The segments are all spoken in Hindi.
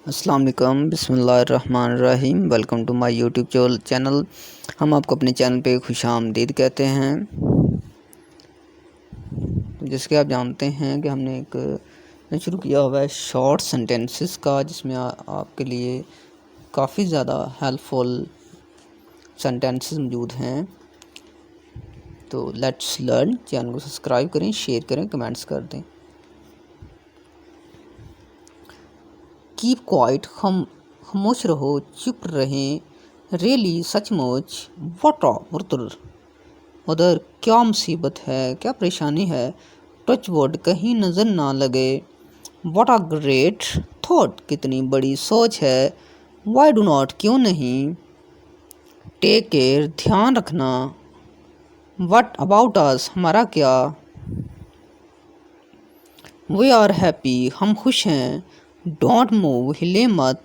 अस्सलाम वालेकुम, बिस्मिल्लाहिर्रहमानिर्रहीम। Welcome to my YouTube channel. हम आपको अपने चैनल पे खुशामदीद कहते हैं। जैसे कि आप जानते हैं कि हमने एक शुरू किया हुआ है शॉर्ट सेंटेंसेस का, जिसमें आपके लिए काफ़ी ज़्यादा हेल्पफुल सेंटेंसेस मौजूद हैं। तो लेट्स लर्न। चैनल को सब्सक्राइब करें, शेयर करें, कमेंट्स कर दें। कीप क्वाइट, खामोश रहो, चुप रहें। रियली, सचमुच। व्हाट उधर क्या मुसीबत है, क्या परेशानी है। टच वुड, कहीं नज़र ना लगे। व्हाट अ ग्रेट थॉट, कितनी बड़ी सोच है। वाई डू नॉट, क्यों नहीं। टेक केयर, ध्यान रखना। व्हाट अबाउट अस, हमारा क्या। वी आर हैप्पी, हम खुश हैं। डोंट मूव, हिले मत,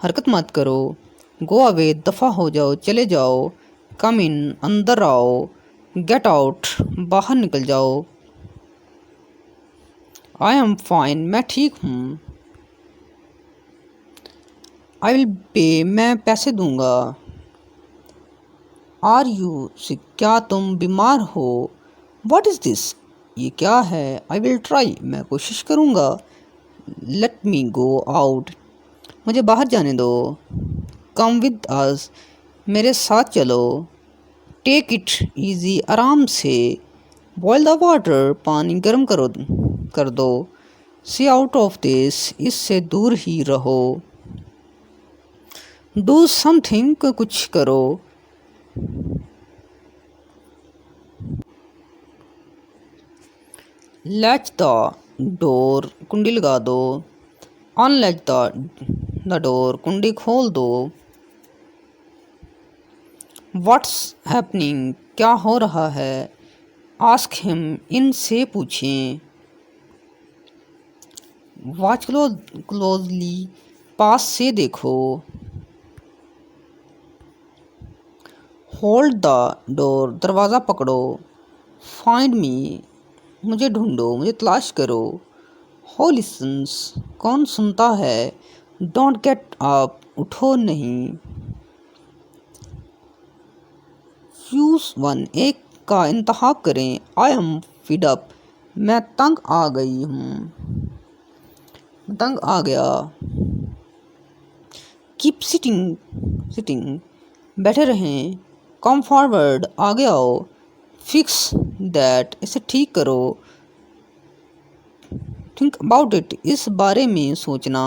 हरकत मत करो। गो अवे, दफ़ा हो जाओ, चले जाओ। कम इन, अंदर आओ। गेट आउट, बाहर निकल जाओ। आई एम फाइन, मैं ठीक हूँ। आई विल पे, मैं पैसे दूंगा। आर यू सिक, क्या तुम बीमार हो। व्हाट इज़ दिस, ये क्या है। आई विल ट्राई, मैं कोशिश करूँगा। लेट मी गो आउट, मुझे बाहर जाने दो। कम विद अस, मेरे साथ चलो। टेक इट ईजी, आराम से। बॉयल द वाटर, पानी गर्म कर दो। सी आउट ऑफ दिस, इससे दूर ही रहो। डू समथिंग, कुछ करो। लैच द डोर, कुंडी लगा दो। अनलैच द डोर, कुंडी खोल दो। व्हाट्स हैपनिंग, क्या हो रहा है। आस्क हिम, इनसे पूछें। वॉच क्लोजली, पास से देखो। होल्ड द डोर, दरवाज़ा पकड़ो। फाइंड मी, मुझे ढूंढो, मुझे तलाश करो। हो लिसन्स, कौन सुनता है। डोंट गेट अप, उठो नहीं। चूज वन, एक का इंतखाब करें। आई एम फीड अप, मैं तंग आ गई हूँ, तंग आ गया। कीप सिटिंग, बैठे रहें। कम फॉरवर्ड, आगे आओ। फिक्स दैट, इसे ठीक करो। थिंक अबाउट इट, इस बारे में सोचना।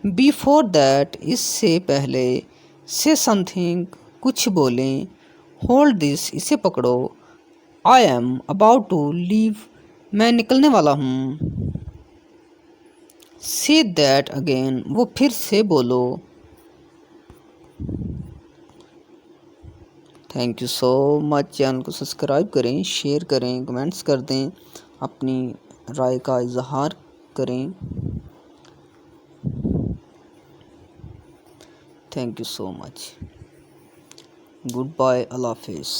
बिफोर दैट, इससे पहले। से समथिंग, कुछ बोलें। होल्ड दिस, इसे पकड़ो। I am about to leave, मैं निकलने वाला हूँ। से दैट अगेन, वो फिर से बोलो। Thank you so much. Channel को सब्सक्राइब करें, शेयर करें, कमेंट्स कर दें, अपनी राय का इजहार करें। Thank you so much. Good bye, अल्लाह हाफिज़।